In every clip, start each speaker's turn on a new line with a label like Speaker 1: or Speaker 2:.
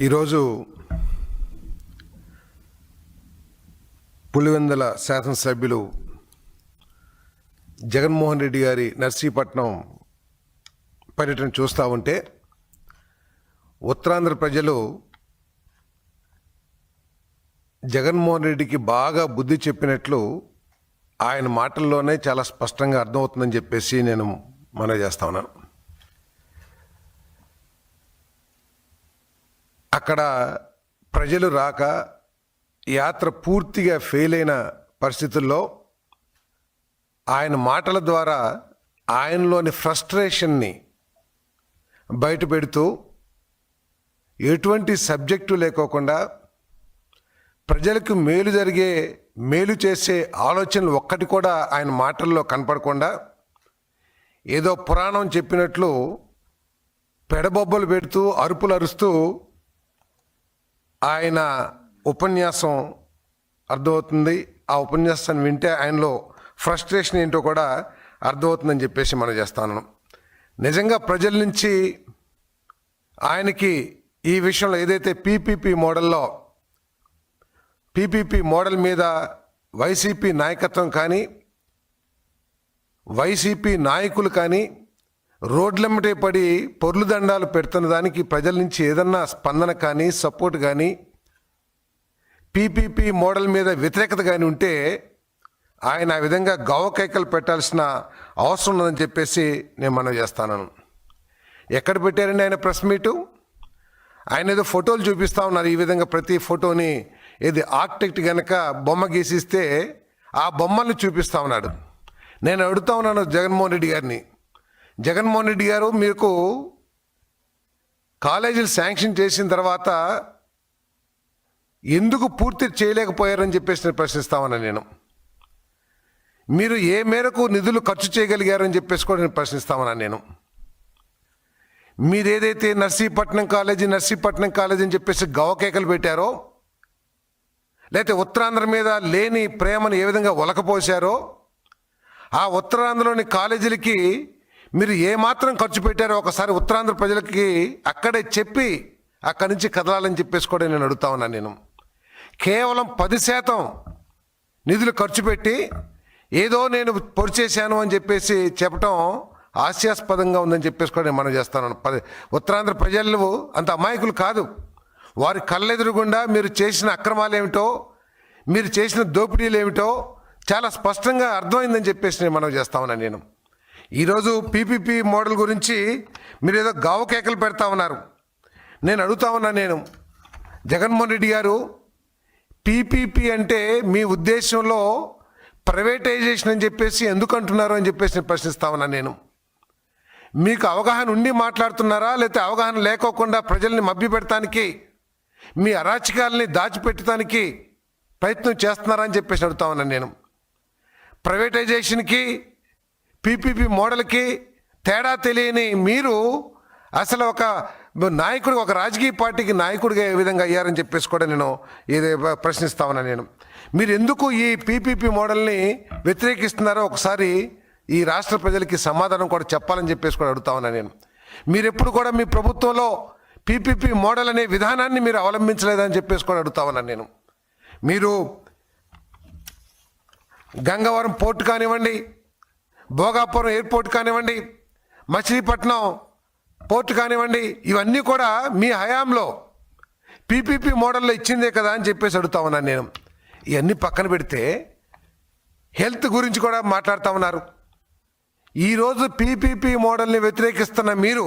Speaker 1: ఈరోజు పులివెందుల శాసనసభ్యులు జగన్మోహన్ రెడ్డి గారి నర్సీపట్నం పర్యటన చూస్తూ ఉంటే ఉత్తరాంధ్ర ప్రజలు జగన్మోహన్ రెడ్డికి బాగా బుద్ధి చెప్పినట్లు ఆయన మాటల్లోనే చాలా స్పష్టంగా అర్థమవుతుందని చెప్పేసి నేను మనవి చేస్తా ఉన్నాను. అక్కడ ప్రజలు రాక యాత్ర పూర్తిగా ఫెయిల్ అయిన పరిస్థితుల్లో ఆయన మాటల ద్వారా ఆయనలోని ఫ్రస్ట్రేషన్ని బయటపెడుతూ ఎటువంటి సబ్జెక్టు లేకోకుండా ప్రజలకు మేలు చేసే ఆలోచనలు ఒక్కటి కూడా ఆయన మాటల్లో కనపడకుండా ఏదో పురాణం చెప్పినట్లు పెడబొబ్బలు పెడుతూ అరుపులు అరుస్తూ ఆయన ఉపన్యాసం అర్థమవుతుంది. ఆ ఉపన్యాసాన్ని వింటే ఆయనలో ఫ్రస్ట్రేషన్ ఏంటో కూడా అర్థమవుతుందని చెప్పేసి మనం చేస్తాను. నిజంగా ప్రజల నుంచి ఆయనకి ఈ విషయంలో ఏదైతే పీపీపీ మోడల్ మీద వైసీపీ నాయకత్వం కానీ వైసీపీ నాయకులు కానీ రోడ్లెమ్మటే పడి పొర్లు దండాలు పెడుతున్న దానికి ప్రజల నుంచి ఏదన్నా స్పందన కానీ సపోర్ట్ కానీ పీపీపీ మోడల్ మీద వ్యతిరేకత కానీ ఉంటే ఆయన ఆ విధంగా గవ్వకైకలు పెట్టాల్సిన అవసరం ఉందని చెప్పేసి నేను మనవి చేస్తాను. ఎక్కడ పెట్టారండి ఆయన ప్రెస్ మీటు? ఆయన ఏదో ఫోటోలు చూపిస్తూ ఉన్నారు. ఈ విధంగా ప్రతి ఫోటోని ఏది ఆర్కిటెక్ట్ కనుక బొమ్మ గీసిస్తే ఆ బొమ్మల్ని చూపిస్తూ ఉన్నాడు. నేను అడుగుతా ఉన్నాను జగన్మోహన్ రెడ్డి గారిని, జగన్మోహన్ రెడ్డి గారు మీకు కాలేజీలు శాంక్షన్ చేసిన తర్వాత ఎందుకు పూర్తి చేయలేకపోయారని చెప్పేసి నేను ప్రశ్నిస్తామన్నా. నేను మీరు ఏ మేరకు నిధులు ఖర్చు చేయగలిగారని చెప్పేసి కూడా నేను ప్రశ్నిస్తామన్నా. నేను మీరు ఏదైతే నర్సీపట్నం కాలేజీ అని చెప్పేసి గవ్వకేకలు పెట్టారో, లేకపోతే ఉత్తరాంధ్ర మీద లేని ప్రేమను ఏ విధంగా ఒలకపోసారో, ఆ ఉత్తరాంధ్రలోని కాలేజీలకి మీరు ఏమాత్రం ఖర్చు పెట్టారో ఒకసారి ఉత్తరాంధ్ర ప్రజలకి అక్కడే చెప్పి అక్కడి నుంచి కదలాలని చెప్పేసి కూడా నేను అడుగుతా ఉన్నాను. నేను కేవలం 10% నిధులు ఖర్చు పెట్టి ఏదో నేను పొడిచేశాను అని చెప్పేసి చెప్పటం హాస్యాస్పదంగా ఉందని చెప్పేసి కూడా నేను మనం చేస్తాను. ఉత్తరాంధ్ర ప్రజలు అంత అమాయకులు కాదు. వారి కళ్ళెదురుగుండా మీరు చేసిన అక్రమాలు ఏమిటో, మీరు చేసిన దోపిడీలు ఏమిటో చాలా స్పష్టంగా అర్థమైందని చెప్పేసి నేను మనం చేస్తా ఉన్నాను. నేను ఈరోజు పీపీపీ మోడల్ గురించి మీరు ఏదో గావకేకలు పెడతా ఉన్నారు. నేను అడుగుతా ఉన్నాను, నేను జగన్మోహన్ రెడ్డి గారు, పీపీపీ అంటే మీ ఉద్దేశంలో ప్రైవేటైజేషన్ అని చెప్పేసి ఎందుకు అంటున్నారు అని చెప్పేసి నేను ప్రశ్నిస్తా ఉన్నాను. నేను మీకు అవగాహన ఉండి మాట్లాడుతున్నారా, లేకపోతే అవగాహన లేకోకుండా ప్రజల్ని మభ్యపెడటానికి మీ అరాచకాలని దాచిపెట్టడానికి ప్రయత్నం చేస్తున్నారా అని చెప్పేసి అడుగుతా ఉన్నాను. నేను ప్రైవేటైజేషన్కి పీపీపీ మోడల్కి తేడా తెలియని మీరు అసలు ఒక నాయకుడు, ఒక రాజకీయ పార్టీకి నాయకుడిగా ఏ విధంగా అయ్యారని చెప్పేసి కూడా నేను ఇది ప్రశ్నిస్తా ఉన్నాను. నేను మీరు ఎందుకు ఈ పీపీపీ మోడల్ని వ్యతిరేకిస్తున్నారో ఒకసారి ఈ రాష్ట్ర ప్రజలకి సమాధానం కూడా చెప్పాలని చెప్పేసి కూడా అడుగుతా ఉన్నాను. నేను మీరు ఎప్పుడు కూడా మీ ప్రభుత్వంలో పీపీపీ మోడల్ అనే విధానాన్ని మీరు అవలంబించలేదని చెప్పేసి కూడా అడుగుతా ఉన్నాను. నేను మీరు గంగవరం పోర్టు కానివ్వండి, భోగాపురం ఎయిర్పోర్ట్ కానివ్వండి, మచిలీపట్నం పోర్టు కానివ్వండి, ఇవన్నీ కూడా మీ హయాంలో పీపీపీ మోడల్లో ఇచ్చిందే కదా అని చెప్పేసి అడుగుతా ఉన్నాను. నేను ఇవన్నీ పక్కన పెడితే హెల్త్ గురించి కూడా మాట్లాడుతూ ఉన్నారు. ఈరోజు పీపీపీ మోడల్ని వ్యతిరేకిస్తున్న మీరు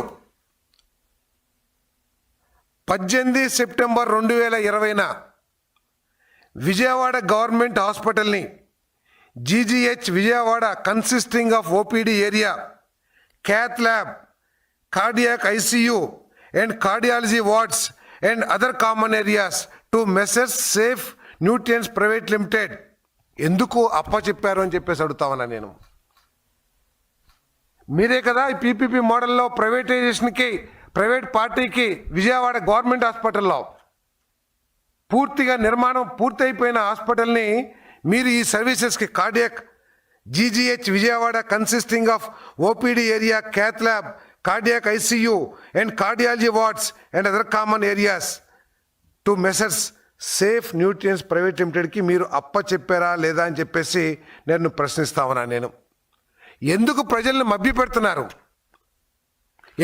Speaker 1: 18 సెప్టెంబర్ 2020న విజయవాడ గవర్నమెంట్ హాస్పిటల్ని GGH Vijayawada consisting of OPD area, cath lab, cardiac ICU and cardiology wards and other common areas to Messrs Safe Nutrients Private Limited ఎందుకు అప్పచెప్పారు అని చెప్పేసి అడుగుతా ఉన్నా. నేను మీరే కదా ఈ పీపీపీ మోడల్లో ప్రైవేటైజేషన్కి, ప్రైవేట్ పార్టీకి విజయవాడ గవర్నమెంట్ హాస్పిటల్లో పూర్తిగా నిర్మాణం పూర్తయిపోయిన హాస్పిటల్ని మీరు ఈ సర్వీసెస్కి cardiac GGH Vijayawada consisting of OPD area, cath lab, cardiac ICU and cardiology wards and other common areas to Messrs safe nutrients private లిమిటెడ్కి మీరు చెప్పారా లేదా అని చెప్పేసి నేను ప్రశ్నిస్తా ఉన్నాను. నేను ఎందుకు ప్రజల్ని మభ్యపెడుతున్నారు?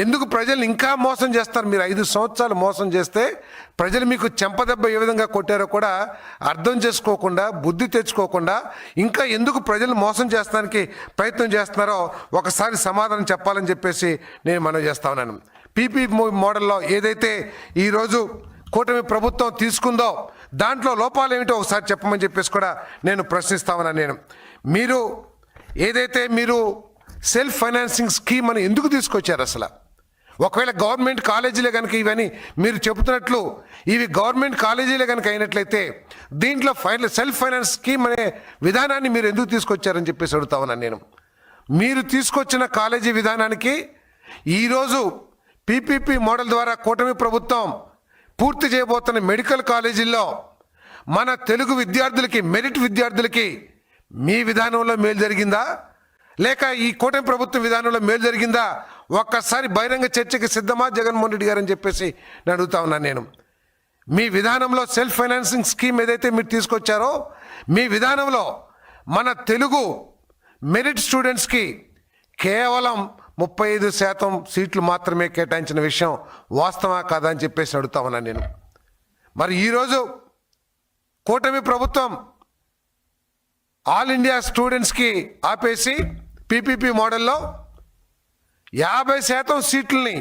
Speaker 1: ఎందుకు ప్రజల్ని ఇంకా మోసం చేస్తారు? మీరు 5 సంవత్సరాలు మోసం చేస్తే ప్రజలు మీకు చెంపదెబ్బ ఏ విధంగా కొట్టారో కూడా అర్థం చేసుకోకుండా, బుద్ధి తెచ్చుకోకుండా ఇంకా ఎందుకు ప్రజల్ని మోసం చేస్తానికి ప్రయత్నం చేస్తున్నారో ఒకసారి సమాధానం చెప్పాలని చెప్పేసి నేను మనవి చేస్తా ఉన్నాను. పీపీ మోడల్లో ఏదైతే ఈరోజు కూటమి ప్రభుత్వం తీసుకుందో దాంట్లో లోపాలు ఏమిటో ఒకసారి చెప్పమని చెప్పేసి కూడా నేను ప్రశ్నిస్తా ఉన్నాను. మీరు ఏదైతే మీరు సెల్ఫ్ ఫైనాన్సింగ్ స్కీమ్ అని ఎందుకు తీసుకొచ్చారు అసలు? ఒకవేళ గవర్నమెంట్ కాలేజీలే కనుక ఇవన్నీ మీరు చెబుతున్నట్లు ఇవి గవర్నమెంట్ కాలేజీలే కనుక అయినట్లయితే దీంట్లో సెల్ఫ్ ఫైనాన్స్ స్కీమ్ అనే విధానాన్ని మీరు ఎందుకు తీసుకొచ్చారని చెప్పేసి అడుగుతా ఉన్నాను నేను. మీరు తీసుకొచ్చిన కాలేజీ విధానానికి ఈరోజు పీపీపీ మోడల్ ద్వారా కూటమి ప్రభుత్వం పూర్తి చేయబోతున్న మెడికల్ కాలేజీల్లో మన తెలుగు విద్యార్థులకి, మెరిట్ విద్యార్థులకి మీ విధానంలో మేలు జరిగిందా లేక ఈ కూటమి ప్రభుత్వ విధానంలో మేలు జరిగిందా? ఒక్కసారి బహిరంగ చర్చకి సిద్ధమా జగన్మోహన్ రెడ్డి గారు అని చెప్పేసి నేను అడుగుతా ఉన్నాను నేను. మీ విధానంలో సెల్ఫ్ ఫైనాన్సింగ్ స్కీమ్ ఏదైతే మీరు తీసుకొచ్చారో మీ విధానంలో మన తెలుగు మెరిట్ స్టూడెంట్స్కి కేవలం 35% సీట్లు మాత్రమే కేటాయించిన విషయం వాస్తవా కాదా అని చెప్పేసి అడుగుతా ఉన్నాను నేను. మరి ఈరోజు కూటమి ప్రభుత్వం ఆల్ ఇండియా స్టూడెంట్స్కి ఆపేసి పీపీపీ మోడల్లో 50% సీట్లని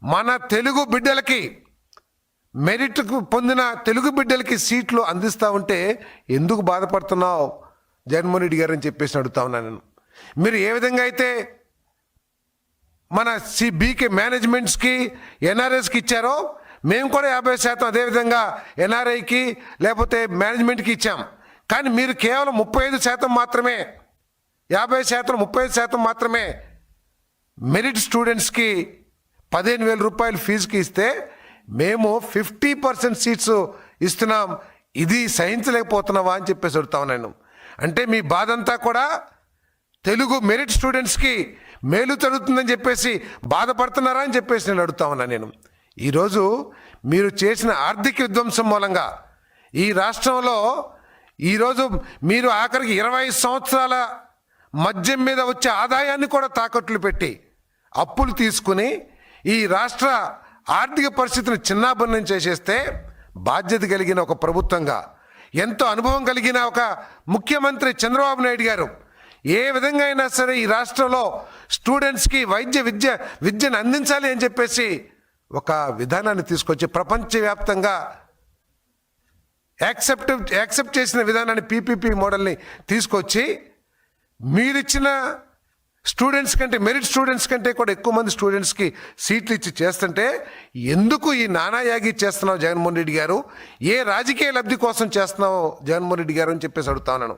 Speaker 1: మన తెలుగు బిడ్డలకి, మెరిట్ పొందిన తెలుగు బిడ్డలకి సీట్లు అందిస్తూ ఉంటే ఎందుకు బాధపడుతున్నావు జగన్మోహన్ రెడ్డి గారు అని చెప్పేసి అడుగుతా ఉన్నాను నేను. మీరు ఏ విధంగా అయితే మన బీకే మేనేజ్మెంట్స్కి, ఎన్ఆర్ఎస్కి ఇచ్చారో మేము కూడా 50% అదేవిధంగా ఎన్ఆర్ఐకి లేకపోతే మేనేజ్మెంట్కి ఇచ్చాం. కానీ మీరు కేవలం 35% మాత్రమే, 50%, 35% మాత్రమే మెరిట్ స్టూడెంట్స్కి 15,000 రూపాయలు ఫీజుకి ఇస్తే మేము 50% సీట్స్ ఇస్తున్నాం. ఇది సహించలేకపోతున్నావా అని చెప్పేసి అడుగుతా ఉన్నాను. అంటే మీ బాధ అంతా కూడా తెలుగు మెరిట్ స్టూడెంట్స్కి మేలు జరుగుతుందని చెప్పేసి బాధపడుతున్నారా అని చెప్పేసి నేను అడుగుతా ఉన్నాను నేను. ఈరోజు మీరు చేసిన ఆర్థిక విధ్వంసం మూలంగా ఈ రాష్ట్రంలో ఈరోజు మీరు ఆఖరికి 20 సంవత్సరాల మద్యం మీద వచ్చే ఆదాయాన్ని కూడా తాకట్లు పెట్టి అప్పులు తీసుకుని ఈ రాష్ట్ర ఆర్థిక పరిస్థితిని చిన్నాభిన్నం చేసేస్తే బాధ్యత కలిగిన ఒక ప్రభుత్వంగా, ఎంతో అనుభవం కలిగిన ఒక ముఖ్యమంత్రి చంద్రబాబు నాయుడు గారు ఏ విధంగా అయినా సరే ఈ రాష్ట్రంలో స్టూడెంట్స్కి విద్యను అందించాలి అని చెప్పేసి ఒక విధానాన్ని తీసుకొచ్చి ప్రపంచవ్యాప్తంగా యాక్సెప్ట్ చేసిన విధానాన్ని పీపీపీ మోడల్ని తీసుకొచ్చి మీరిచ్చిన స్టూడెంట్స్ కంటే, మెరిట్ స్టూడెంట్స్ కంటే కూడా ఎక్కువ మంది స్టూడెంట్స్కి సీట్లు ఇచ్చి చేస్తుంటే ఎందుకు ఈ నానాయాగి చేస్తున్నావు జగన్మోహన్ రెడ్డి గారు? ఏ రాజకీయ లబ్ధి కోసం చేస్తున్నావు జగన్మోహన్ రెడ్డి గారు అని చెప్పేసి అడుగుతా ఉన్నాను.